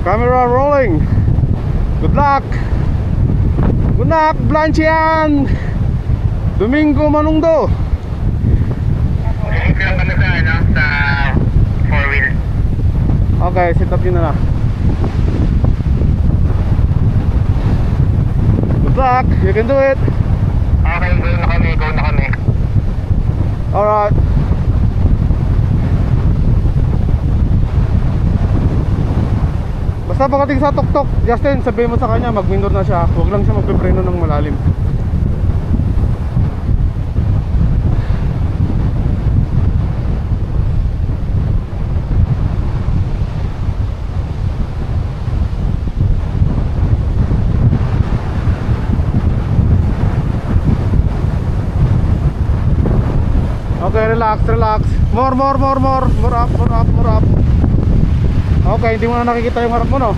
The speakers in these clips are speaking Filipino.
Camera rolling. Good luck. Good luck, Blanchian. Domingo Manungdo. Safe lang kami sa ano, sa 4-wheel. Okay, set up yun na lang. Good luck, you can do it. Okay, go na kami. Alright. Basta pagdating sa tuktok, Justin, sabihin mo sa kanya mag-minor na siya. Huwag lang siya magpipreno ng malalim. Okay, relax. More up. Okay, hindi mo na nakikita yung harap mo, no?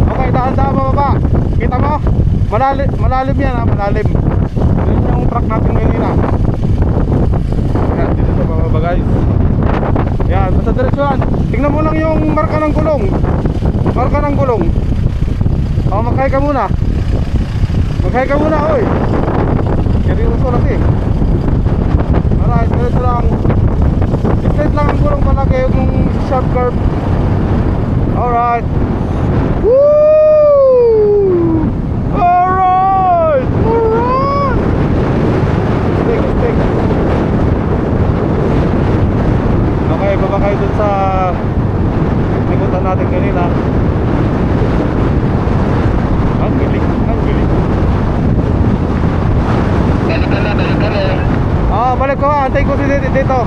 Okay, dahan-dahan bababa. Kita mo? Malalim yan, ha? Malalim. Yun yung truck natin ngayon, ha? Yan, dito sa bababa, guys. Yan, basta diretso yan. Tingnan mo lang yung marka ng gulong. O, mag-hi ka muna. Oy. Seryoso kasi. Alright, diretso lang. Straight lang ang gulong palagi, yung sharp curve. Alright. Woo! Alright! Stick. Okay, baba kayo dun sa likutan natin kanina. Ang galing. Balik ka na. Balik ko, antay ko si dito.